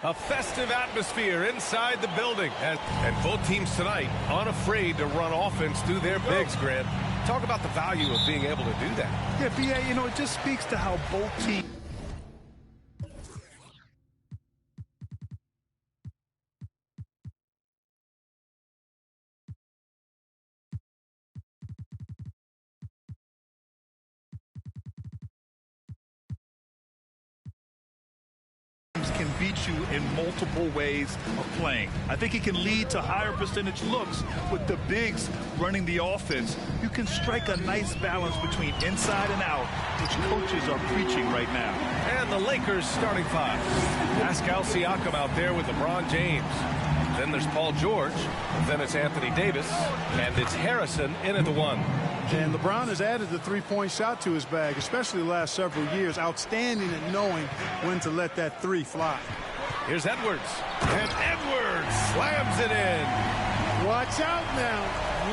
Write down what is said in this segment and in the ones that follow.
A festive atmosphere inside the building. And both teams tonight unafraid to run offense through their bigs, Grant. Talk about the value of being able to do that. Yeah, B.A., you know, it just speaks to how both teams can beat you in multiple ways of playing. I think he can lead to higher percentage looks with the bigs running the offense. You can strike a nice balance between inside and out, which coaches are preaching right now. And the Lakers starting five. Pascal Siakam out there with LeBron James. Then there's Paul George. Then it's Anthony Davis. And it's Harrison in at the one. And LeBron has added the three-point shot to his bag, especially the last several years. Outstanding at knowing when to let that three fly. Here's Edwards. And Edwards slams it in. Watch out now.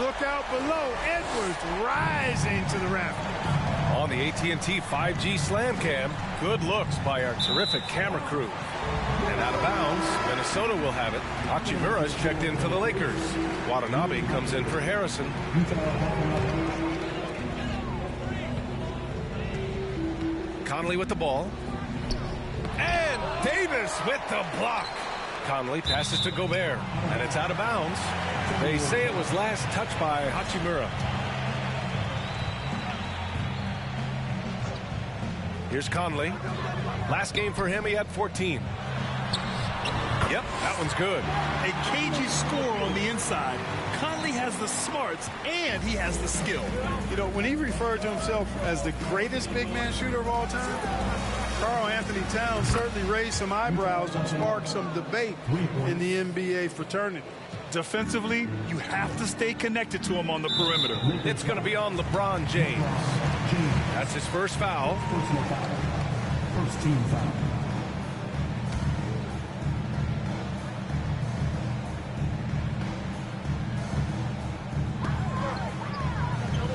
Look out below. Edwards rising to the rafters. On the AT&T 5G Slam Cam, good looks by our terrific camera crew. And out of bounds, Minnesota will have it. Hachimura's checked in for the Lakers. Watanabe comes in for Harrison. Conley with the ball. And Davis with the block. Conley passes to Gobert. And it's out of bounds. They say it was last touched by Hachimura. Here's Conley. Last game for him, he had 14. Yep, that one's good. A cagey score on the inside. Conley has the smarts, and he has the skill. You know, when he referred to himself as the greatest big man shooter of all time, Karl Anthony Towns certainly raised some eyebrows and sparked some debate in the NBA fraternity. Defensively, you have to stay connected to him on the perimeter. It's going to be on LeBron James. That's his first foul. First team foul.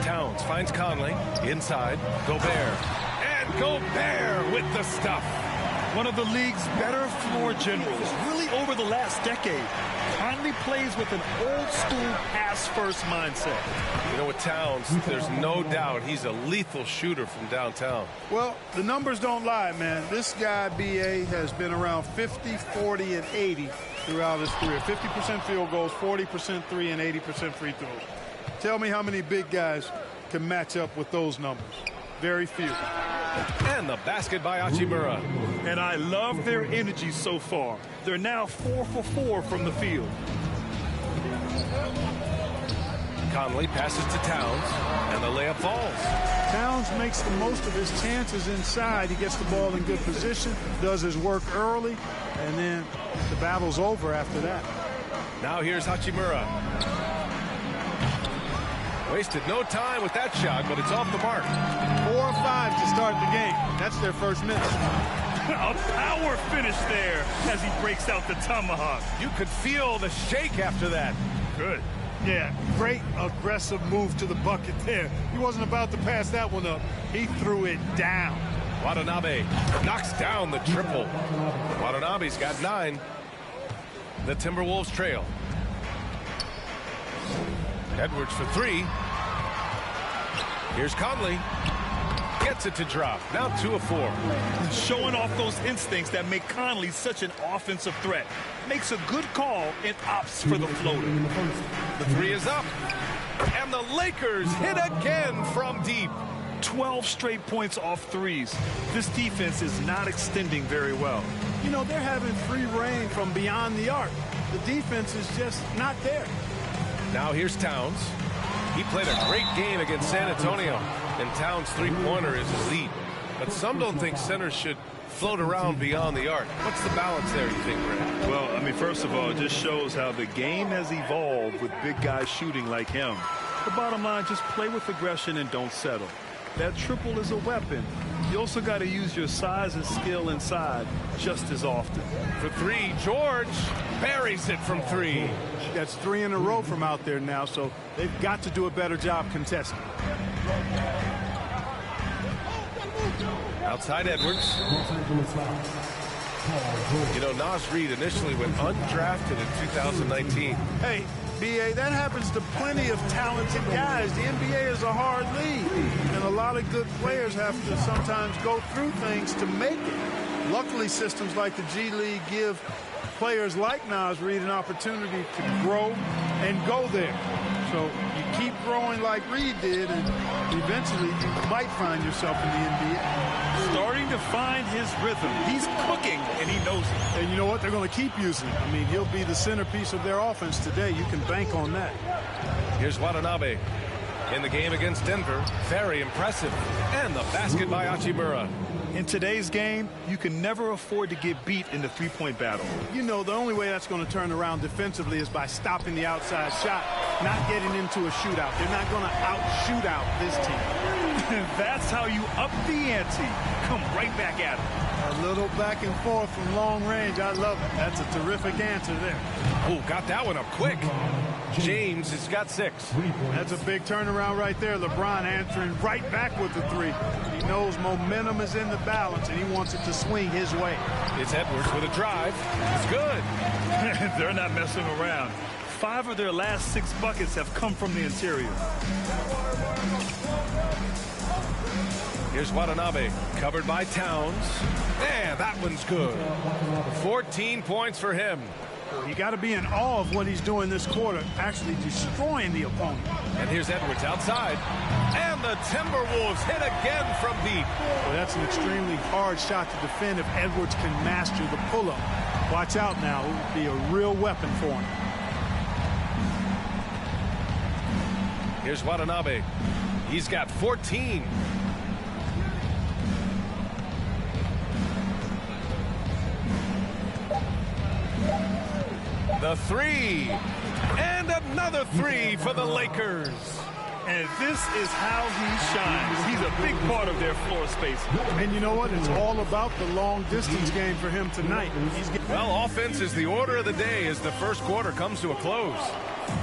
Towns finds Conley. Inside. Gobert. And Gobert with the stuff. One of the league's better floor generals, really over the last decade. Conley plays with an old-school pass-first mindset. You know, with Towns, there's no doubt he's a lethal shooter from downtown. Well, the numbers don't lie, man. This guy, B.A., has been around 50, 40, and 80 throughout his career. 50% field goals, 40% three, and 80% free throws. Tell me how many big guys can match up with those numbers. Very few. And the basket by Hachimura. And I love their energy so far. They're now 4 for 4 from the field. Conley passes to Towns, and the layup falls. Towns makes the most of his chances inside. He gets the ball in good position, does his work early, and then the battle's over after that. Now here's Hachimura. Wasted no time with that shot, but it's off the mark. 4 or 5 to start the game. That's their first miss. A power finish there as he breaks out the tomahawk. You could feel the shake after that. Good. Yeah, great aggressive move to the bucket there. He wasn't about to pass that one up. He threw it down. Watanabe knocks down the triple. Watanabe's got 9. The Timberwolves trail. Edwards for 3. Here's Conley. Gets it to drop. Now 2 of 4. Showing off those instincts that make Conley such an offensive threat. Makes a good call and opts for the floater. The 3 is up. And the Lakers hit again from deep. 12 straight points off threes. This defense is not extending very well. You know, they're having free reign from beyond the arc. The defense is just not there. Now here's Towns. He played a great game against San Antonio, and Towns' three-pointer is elite. But some don't think centers should float around beyond the arc. What's the balance there, you think, Brad? Well, I mean, first of all, it just shows how the game has evolved with big guys shooting like him. The bottom line, just play with aggression and don't settle. That triple is a weapon. You also got to use your size and skill inside just as often. For 3, George buries it from 3. That's 3 in a row from out there now, so they've got to do a better job contesting. Outside Edwards. You know, Naz Reid initially went undrafted in 2019. Hey, B.A., that happens to plenty of talented guys. The NBA is a hard league, and a lot of good players have to sometimes go through things to make it. Luckily, systems like the G League give players like Naz Reid an opportunity to grow and go there. So you keep growing like Reid did, and eventually you might find yourself in the NBA. Starting to find his rhythm. He's cooking, and he knows it. And you know what? They're going to keep using him. I mean, he'll be the centerpiece of their offense today. You can bank on that. Here's Watanabe in the game against Denver. Very impressive. And the basket by Hachimura. In today's game, you can never afford to get beat in the three-point battle. You know, the only way that's going to turn around defensively is by stopping the outside shot, not getting into a shootout. They're not going to out-shoot out this team. That's how you up the ante. Come right back at it. A little back and forth from long range. I love it. That's a terrific answer there. Oh, got that one up quick. James has got 6. That's a big turnaround right there. LeBron answering right back with the 3. He knows momentum is in the balance, and he wants it to swing his way. It's Edwards with a drive. It's good. They're not messing around. 5 of their last 6 buckets have come from the interior. Here's Watanabe, covered by Towns. And that one's good. 14 points for him. You got to be in awe of what he's doing this quarter, actually destroying the opponent. And here's Edwards outside. And the Timberwolves hit again from deep. Well, that's an extremely hard shot to defend if Edwards can master the pull-up. Watch out now. It would be a real weapon for him. Here's Watanabe. He's got 14. The 3. And another 3 for the Lakers. And this is how he shines. He's a big part of their floor space. And you know what? It's all about the long-distance game for him tonight. Well, offense is the order of the day as the first quarter comes to a close.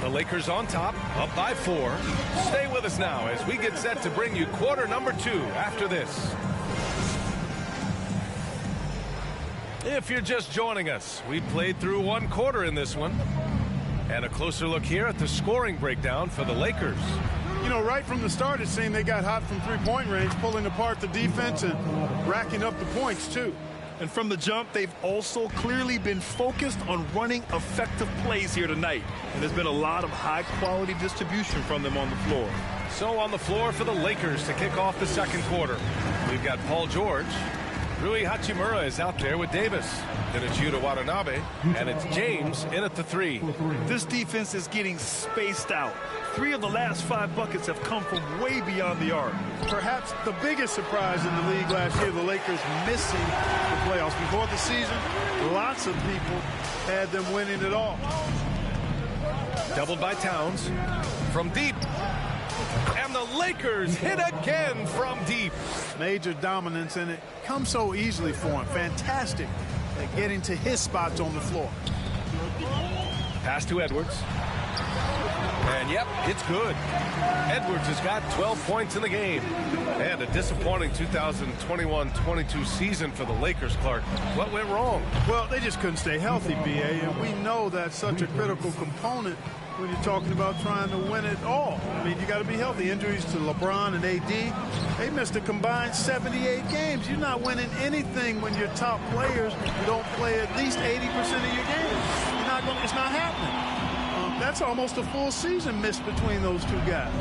The Lakers on top, up by 4. Stay with us now as we get set to bring you quarter number 2 after this. If you're just joining us, we played through 1 quarter in this one. And a closer look here at the scoring breakdown for the Lakers. You know, right from the start, it seemed they got hot from three-point range, pulling apart the defense and racking up the points, too. And from the jump, they've also clearly been focused on running effective plays here tonight. And there's been a lot of high-quality distribution from them on the floor. So on the floor for the Lakers to kick off the second quarter, we've got Paul George. Rui Hachimura is out there with Davis. Then it's Yuta Watanabe, and it's James in at the 3. This defense is getting spaced out. 3 of the last 5 buckets have come from way beyond the arc. Perhaps the biggest surprise in the league last year, the Lakers missing the playoffs. Before the season, lots of people had them winning it all. Doubled by Towns from deep. And the Lakers hit again from deep. Major dominance, and it comes so easily for him. Fantastic at getting to his spots on the floor. Pass to Edwards. And yep, it's good. Edwards has got 12 points in the game. And a disappointing 2021-22 season for the Lakers, Clark. What went wrong? Well, they just couldn't stay healthy, B.A., and we know that's such a critical component when you're talking about trying to win it all. I mean, you got to be healthy. Injuries to LeBron and A.D., they missed a combined 78 games. You're not winning anything when your top players don't play at least 80% of your games. It's not happening. That's almost a full season missed between those 2 guys.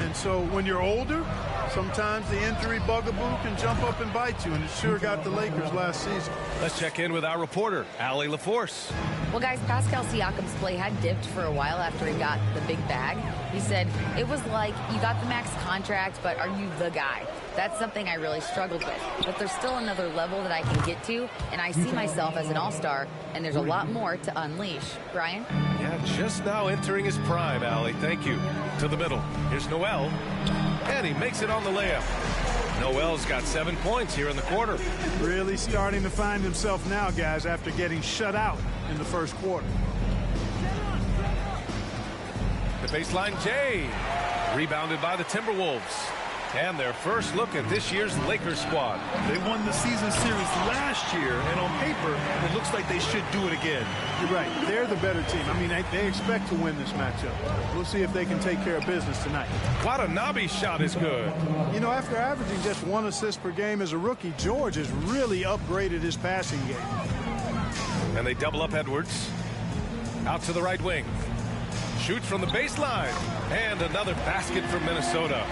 And so when you're older, sometimes the injury bugaboo can jump up and bite you, and it sure got the Lakers last season. Let's check in with our reporter, Allie LaForce. Well, guys, Pascal Siakam's play had dipped for a while after he got the big bag. He said, it was like, you got the max contract, but are you the guy? That's something I really struggled with. But there's still another level that I can get to, and I see myself as an all-star, and there's a lot more to unleash. Brian? Yeah, just now entering his prime, Allie. Thank you. To the middle. Here's Noel. And he makes it on the layup. Noel's got 7 points here in the quarter. Really starting to find himself now, guys, after getting shut out in the first quarter. The baseline J. Rebounded by the Timberwolves. And their first look at this year's Lakers squad. They won the season series last year, and on paper, it looks like they should do it again. You're right. They're the better team. I mean, they expect to win this matchup. We'll see if they can take care of business tonight. Watanabe's shot is good. You know, after averaging just 1 assist per game as a rookie, George has really upgraded his passing game. And they double up Edwards. Out to the right wing. Shoots from the baseline. And another basket from Minnesota.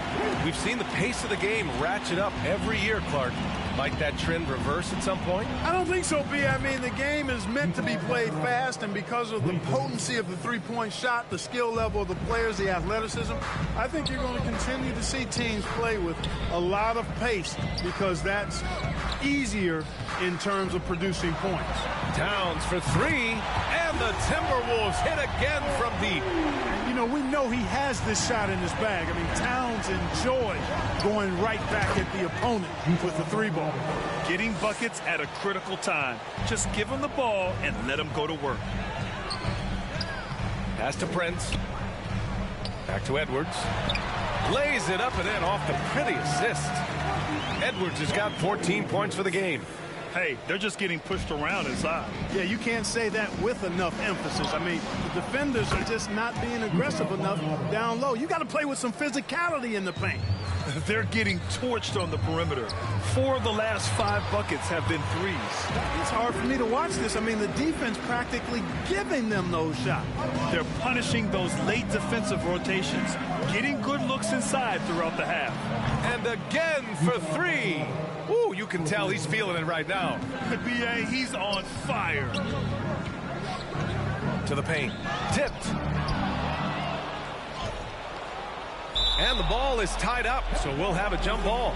We've seen the pace of the game ratchet up every year, Clark. Might that trend reverse at some point? I don't think so, B. I mean, the game is meant to be played fast, and because of the potency of the three-point shot, the skill level of the players, the athleticism, I think you're going to continue to see teams play with a lot of pace because that's easier in terms of producing points. Towns for three, and the Timberwolves hit again from deep. You know, we know he has this shot in his bag. I mean, Towns enjoys going right back at the opponent with the three ball. Getting buckets at a critical time. Just give him the ball and let him go to work. Pass to Prince. Back to Edwards. Lays it up and in off the pretty assist. Edwards has got 14 points for the game. Hey, they're just getting pushed around inside. Yeah, you can't say that with enough emphasis. I mean, the defenders are just not being aggressive enough down low. You got to play with some physicality in the paint. They're getting torched on the perimeter. 4 of the last 5 buckets have been threes. It's hard for me to watch this. I mean, the defense practically giving them those shots. They're punishing those late defensive rotations, getting good looks inside throughout the half. And again for three. Ooh, you can tell he's feeling it right now. B.A., he's on fire. To the paint. Tipped. And the ball is tied up, so we'll have a jump ball.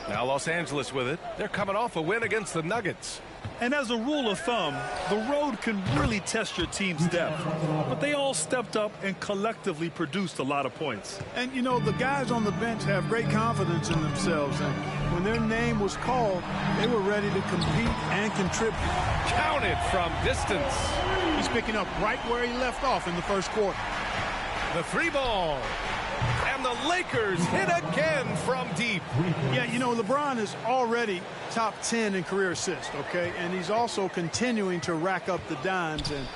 Now Los Angeles with it. They're coming off a win against the Nuggets. And as a rule of thumb, the road can really test your team's depth. But they all stepped up and collectively produced a lot of points. And, you know, the guys on the bench have great confidence in themselves. And when their name was called, they were ready to compete and contribute. Counted from distance. He's picking up right where he left off in the first quarter. The three ball. And the Lakers hit again from deep. Yeah, you know, LeBron is already top 10 in career assists, okay? And he's also continuing to rack up the dimes and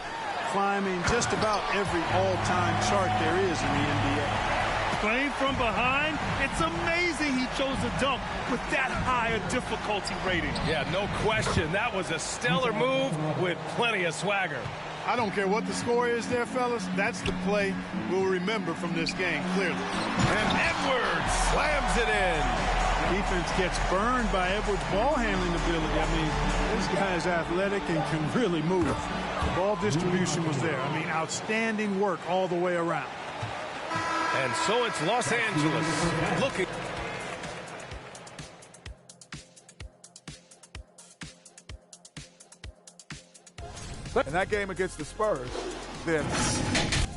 climbing just about every all-time chart there is in the NBA. Playing from behind, it's amazing he chose to dunk with that high a difficulty rating. Yeah, no question. That was a stellar move with plenty of swagger. I don't care what the score is there, fellas. That's the play we'll remember from this game, clearly. And Edwards slams it in. Defense gets burned by Edwards' ball handling ability. I mean, this guy is athletic and can really move. The ball distribution was there. I mean, outstanding work all the way around. And so it's Los Angeles looking. In that game against the Spurs, then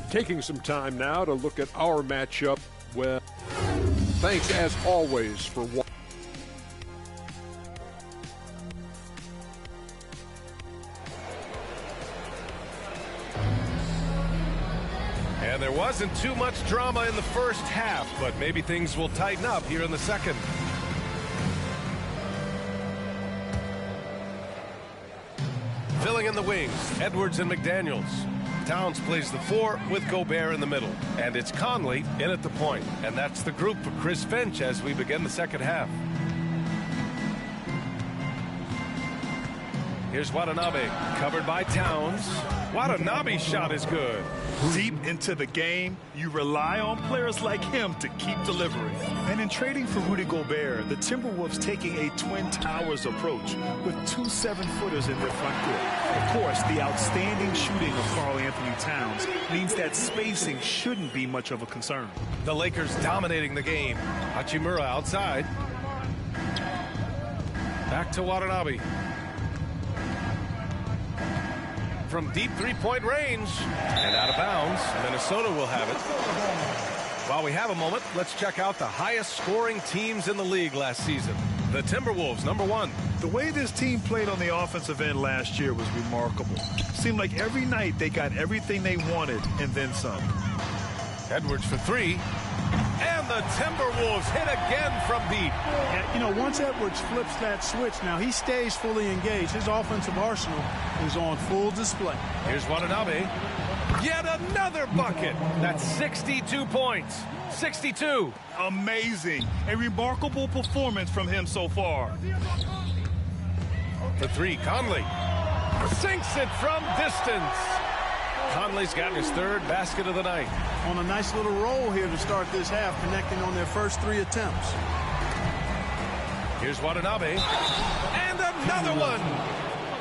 taking some time now to look at our matchup. Well, thanks as always for watching. And there wasn't too much drama in the first half, but maybe things will tighten up here in the second. Filling in the wings, Edwards and McDaniels. Towns plays the 4 with Gobert in the middle. And it's Conley in at the point. And that's the group for Chris Finch as we begin the second half. Here's Watanabe, covered by Towns. Watanabe's shot is good. Deep into the game, you rely on players like him to keep delivering. And in trading for Rudy Gobert, the Timberwolves taking a Twin Towers approach with 2 7-footers in their front court. Of course, the outstanding shooting of Karl-Anthony Towns means that spacing shouldn't be much of a concern. The Lakers dominating the game. Hachimura outside. Back to Watanabe. From deep three-point range and out of bounds. Minnesota will have it. While we have a moment, let's check out the highest scoring teams in the league last season. The Timberwolves, number 1. The way this team played on the offensive end last year was remarkable. Seemed like every night they got everything they wanted and then some. Edwards for 3. And the Timberwolves hit again from deep. Yeah, you know, once Edwards flips that switch, now he stays fully engaged. His offensive arsenal is on full display. Here's Watanabe. Yet another bucket. That's 62 points. 62. Amazing. A remarkable performance from him so far. For 3, Conley. Sinks it from distance. Conley's gotten his 3rd basket of the night. On a nice little roll here to start this half, connecting on their first 3 attempts. Here's Watanabe. And another one.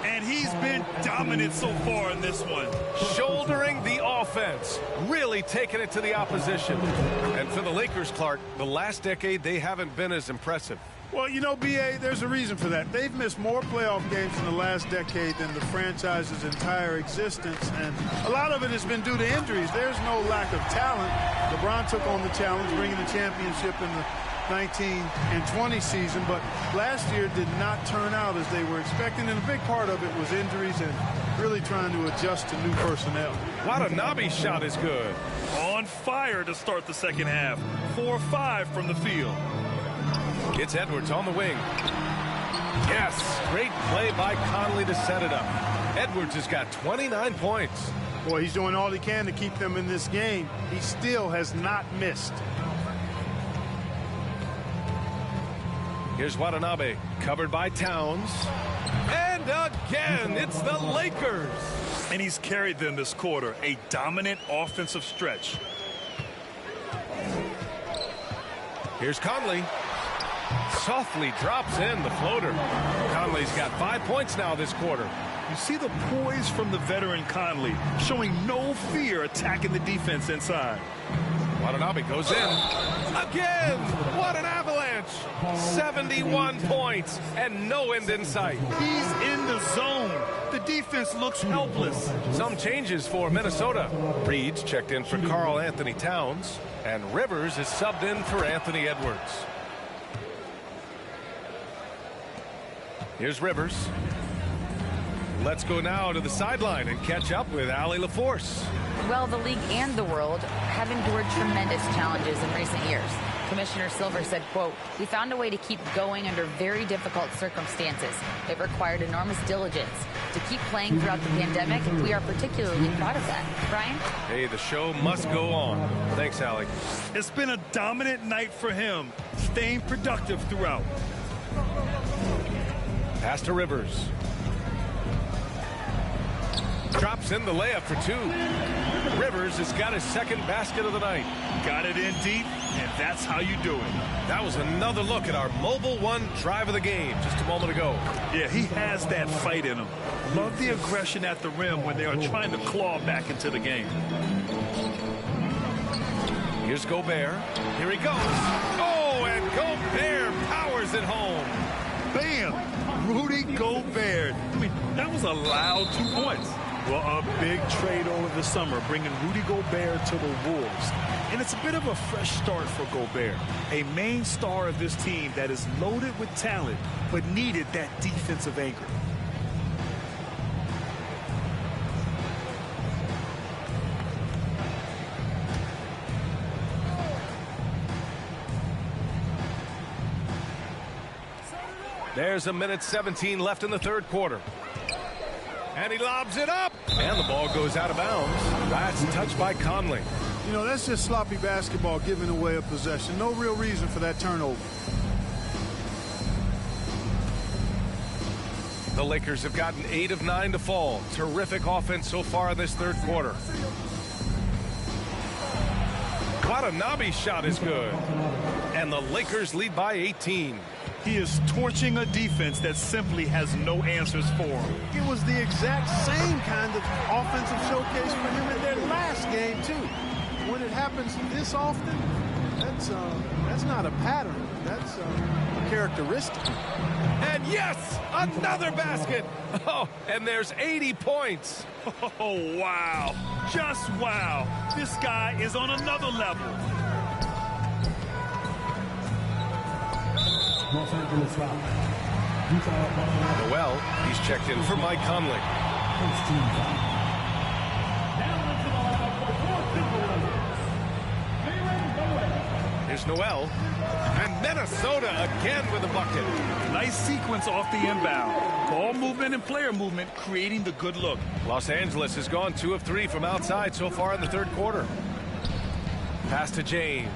And he's been dominant so far in this one. Shouldering the offense. Really taking it to the opposition. And for the Lakers, Clark, the last decade, they haven't been as impressive. Well, you know, B.A., there's a reason for that. They've missed more playoff games in the last decade than the franchise's entire existence, and a lot of it has been due to injuries. There's no lack of talent. LeBron took on the challenge, bringing the championship in the 19 and 20 season, but last year did not turn out as they were expecting, and a big part of it was injuries and really trying to adjust to new personnel. Watanabe's shot is good. On fire to start the second half. 4-5 from the field. It's Edwards on the wing. Yes, great play by Conley to set it up. Edwards has got 29 points. Boy, he's doing all he can to keep them in this game. He still has not missed. Here's Watanabe, covered by Towns. And again, it's the Lakers. And he's carried them this quarter. A dominant offensive stretch. Here's Conley. Softly drops in the floater. Conley's got 5 points now this quarter. You see the poise from the veteran Conley, showing no fear attacking the defense inside. Watanabe goes in. Again! What an avalanche! 71 points and no end in sight. He's in the zone. The defense looks helpless. Some changes for Minnesota. Reed's checked in for Karl Anthony Towns, and Rivers is subbed in for Anthony Edwards. Here's Rivers. Let's go now to the sideline and catch up with Allie LaForce. Well, the league and the world have endured tremendous challenges in recent years. Commissioner Silver said, quote, "We found a way to keep going under very difficult circumstances. It required enormous diligence. To keep playing throughout the pandemic, we are particularly proud of that." Brian? Hey, the show must go on. Thanks, Allie. It's been a dominant night for him, staying productive throughout. Pass to Rivers. Drops in the layup for 2. Rivers has got his 2nd basket of the night. Got it in deep, and that's how you do it. That was another look at our Mobile One drive of the game just a moment ago. Yeah, he has that fight in him. Love the aggression at the rim when they are trying to claw back into the game. Here's Gobert. Here he goes. Oh, and Gobert powers it home. Bam! Rudy Gobert. I mean, that was a loud 2 points. Well, a big trade over the summer, bringing Rudy Gobert to the Wolves. And it's a bit of a fresh start for Gobert, a main star of this team that is loaded with talent, but needed that defensive anchor. There's a minute 17 left in the 3rd quarter. And he lobs it up. And the ball goes out of bounds. Last touch by Conley. You know, that's just sloppy basketball, giving away a possession. No real reason for that turnover. The Lakers have gotten 8 of 9 to fall. Terrific offense so far in this 3rd quarter. Watanabe's shot is good. And the Lakers lead by 18. He is torching a defense that simply has no answers for him. It was the exact same kind of offensive showcase for him in their last game, too. When it happens this often, that's not a pattern. That's a characteristic. And yes, another basket. Oh, and there's 80 points. Oh, wow. Just wow. This guy is on another level. Los Angeles foul. Yuta Watanabe. Noel, he's checked in for Mike Conley. First team foul. Here's Noel. And Minnesota again with a bucket. Nice sequence off the inbound. Ball movement and player movement creating the good look. Los Angeles has gone 2 of 3 from outside so far in the third quarter. Pass to James.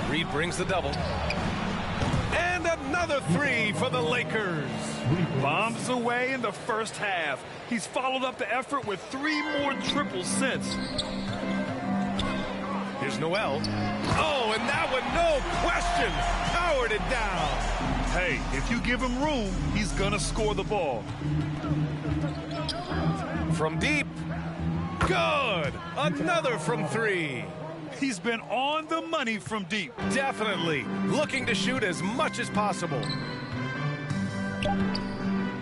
Reed brings the double. And another 3 for the Lakers. Bombs away in the first half. He's followed up the effort with 3 more triples since. Here's Noel. Oh, and that one, no question, powered it down. Hey, if you give him room, he's gonna score the ball. From deep. Good. Another from 3. He's been on the money from deep. Definitely looking to shoot as much as possible.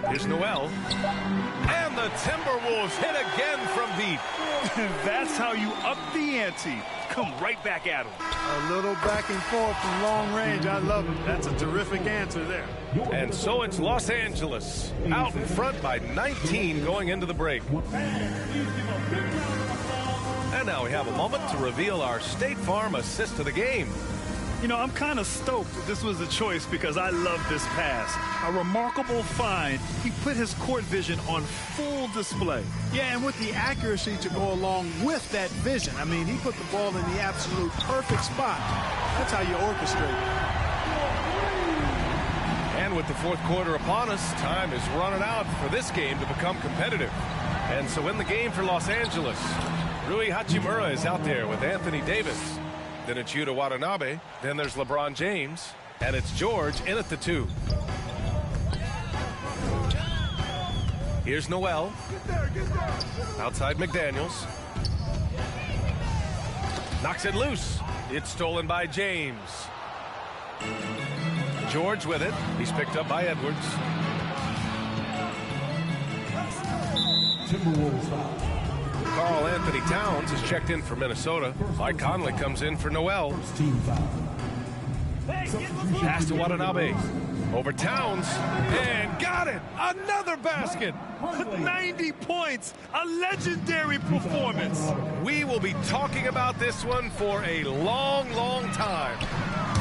Here's Noel. And the Timberwolves hit again from deep. That's how you up the ante. Come right back at him. A little back and forth from long range. I love it. That's a terrific answer there. And so it's Los Angeles out in front by 19 going into the break. And now we have a moment to reveal our State Farm assist of the game. You know, I'm kind of stoked this was a choice because I love this pass. A remarkable find. He put his court vision on full display. Yeah, and with the accuracy to go along with that vision. I mean, he put the ball in the absolute perfect spot. That's how you orchestrate. And with the fourth quarter upon us, time is running out for this game to become competitive. And so in the game for Los Angeles, Rui Hachimura is out there with Anthony Davis. Then it's Yuta Watanabe. Then there's LeBron James. And it's George in at the 2. Here's Noel. Outside McDaniels. Knocks it loose. It's stolen by James. George with it. He's picked up by Edwards. Timberwolves foul. Karl Anthony Towns is checked in for Minnesota. Mike Conley comes in for Noel. First team foul. Pass to Watanabe. Over Towns. And got it! Another basket! 90 points! A legendary performance! We will be talking about this one for a long, long time.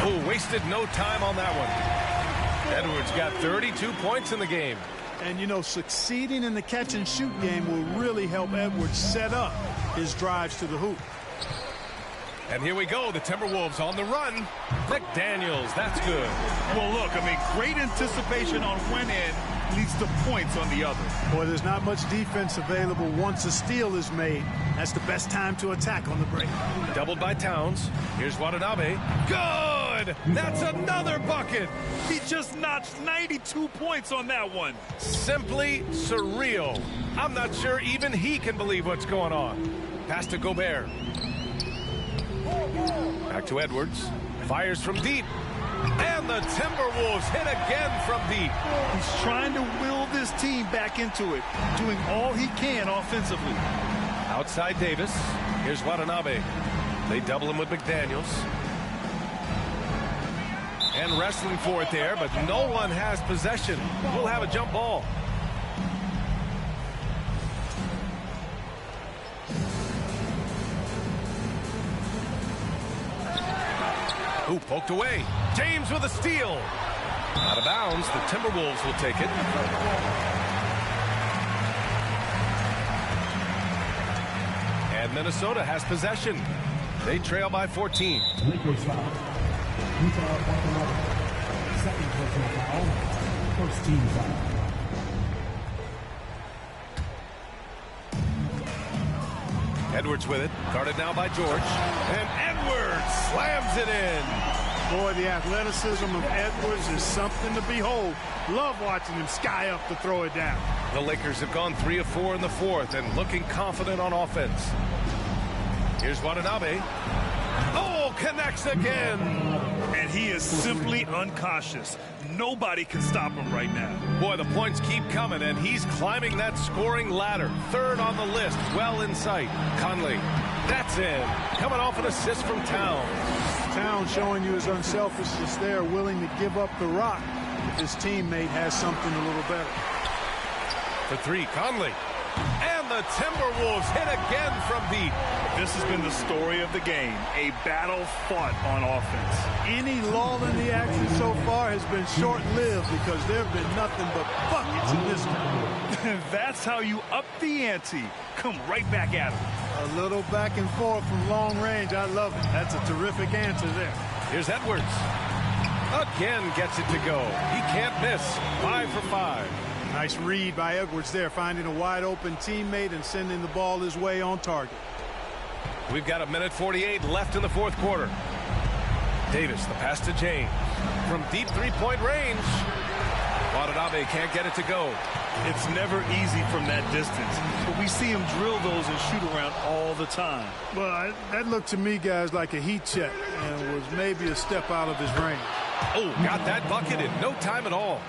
Oh, wasted no time on that one. Edwards got 32 points in the game. And, you know, succeeding in the catch-and-shoot game will really help Edwards set up his drives to the hoop. And here we go, the Timberwolves on the run. McDaniels, that's good. Well, look, I mean, great anticipation on one end leads to points on the other. Boy, there's not much defense available once a steal is made. That's the best time to attack on the break. Doubled by Towns. Here's Watanabe. Good! That's another bucket! He just notched 92 points on that one. Simply surreal. I'm not sure even he can believe what's going on. Pass to Gobert. Back to Edwards. Fires from deep. And the Timberwolves hit again from deep. He's trying to will this team back into it, doing all he can offensively. Outside Davis. Here's Watanabe. They double him with McDaniels. And wrestling for it there, but no one has possession. We'll have a jump ball. Ooh, poked away. James with a steal. Out of bounds. The Timberwolves will take it. And Minnesota has possession. They trail by 14. Lakers foul. Yuta Watanabe. Second personal foul. First team foul. Edwards with it. Guarded now by George. And Edwards slams it in. Boy, the athleticism of Edwards is something to behold. Love watching him sky up to throw it down. The Lakers have gone 3 of 4 in the fourth and looking confident on offense. Here's Watanabe. Oh, connects again. And he is simply uncautious. Nobody can stop him right now. Boy, the points keep coming, and he's climbing that scoring ladder. Third on the list, well in sight. Conley That's in. Coming off an assist from Towns. Towns showing you his unselfishness there, willing to give up the rock if his teammate has something a little better. For three, Conley. And the Timberwolves hit again from deep. This has been the story of the game, a battle fought on offense. Any lull in the action so far has been short-lived because there have been nothing but buckets in this game. That's how you up the ante. Come right back at him. A little back and forth from long range. I love it. That's a terrific answer there. Here's Edwards. Again gets it to go. He can't miss. 5 for 5. Nice read by Edwards there, finding a wide-open teammate and sending the ball his way on target. We've got 1:48 left in the fourth quarter. Davis, the pass to James. From deep three-point range. Watanabe can't get it to go. It's never easy from that distance, but we see him drill those and shoot around all the time. Well, that looked to me, guys, like a heat check and was maybe a step out of his range. Oh, got that bucket in no time at all.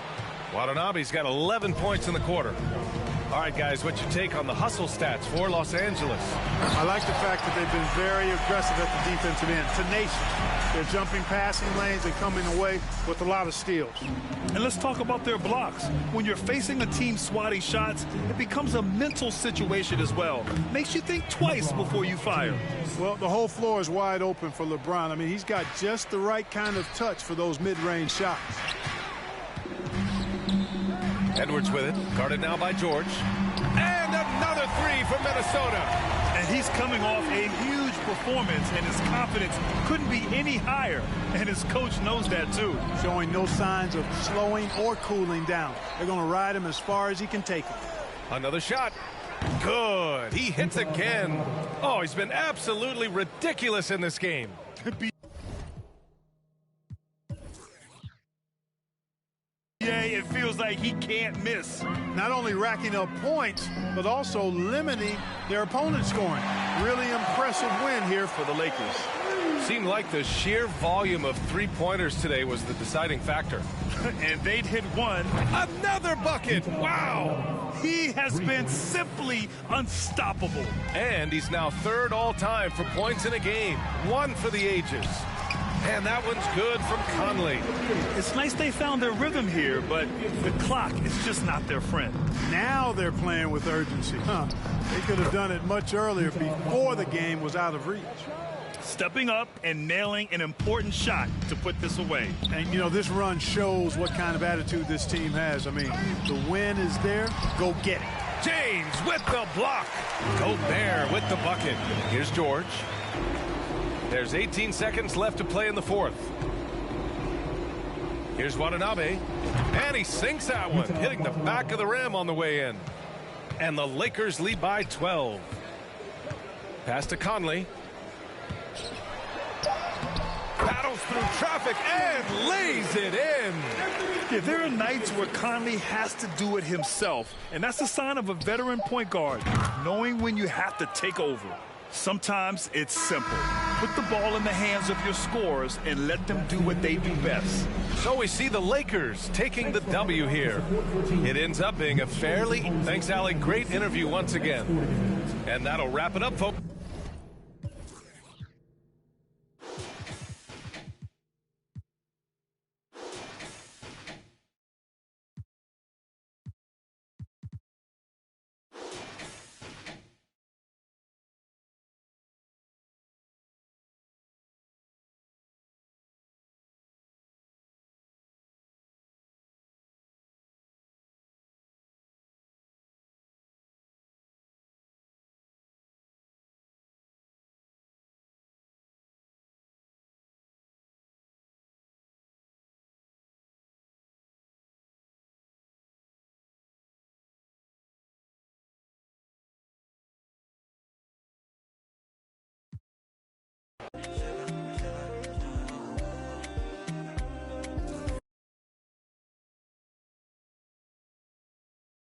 Watanabe's got 11 points in the quarter. All right, guys, what's your take on the hustle stats for Los Angeles? I like the fact that they've been very aggressive at the defensive end, tenacious. They're jumping passing lanes and coming away with a lot of steals. And let's talk about their blocks. When you're facing a team swatting shots, it becomes a mental situation as well. Makes you think twice before you fire. Well, the whole floor is wide open for LeBron. I mean, he's got just the right kind of touch for those mid-range shots. Edwards with it, guarded now by George. And another three from Minnesota. And he's coming off a huge performance, and his confidence couldn't be any higher. And his coach knows that, too. Showing no signs of slowing or cooling down. They're going to ride him as far as he can take him. Another shot. Good. He hits again. Oh, he's been absolutely ridiculous in this game. It feels like he can't miss. Not only racking up points, but also limiting their opponent's scoring. Really impressive win here for the Lakers. Seemed like the sheer volume of three-pointers today was the deciding factor. And they'd hit one. Another bucket! Wow! He has been simply unstoppable. And he's now third all-time for points in a game. One for the ages. And that one's good from Conley. It's nice they found their rhythm here, but the clock is just not their friend. Now they're playing with urgency. They could have done it much earlier before the game was out of reach. Stepping up and nailing an important shot to put this away. And, you know, this run shows what kind of attitude this team has. I mean, the win is there. Go get it. James with the block. Gobert with the bucket. Here's George. There's 18 seconds left to play in the fourth. Here's Watanabe. And he sinks that one, hitting the back of the rim on the way in. And the Lakers lead by 12. Pass to Conley. Battles through traffic and lays it in. Yeah, there are nights where Conley has to do it himself. And that's a sign of a veteran point guard, knowing when you have to take over. Sometimes it's simple. Put the ball in the hands of your scorers and let them do what they do best. So we see the Lakers taking the W here. It ends up being a fairly, thanks, Allie, great interview once again. And that'll wrap it up, folks.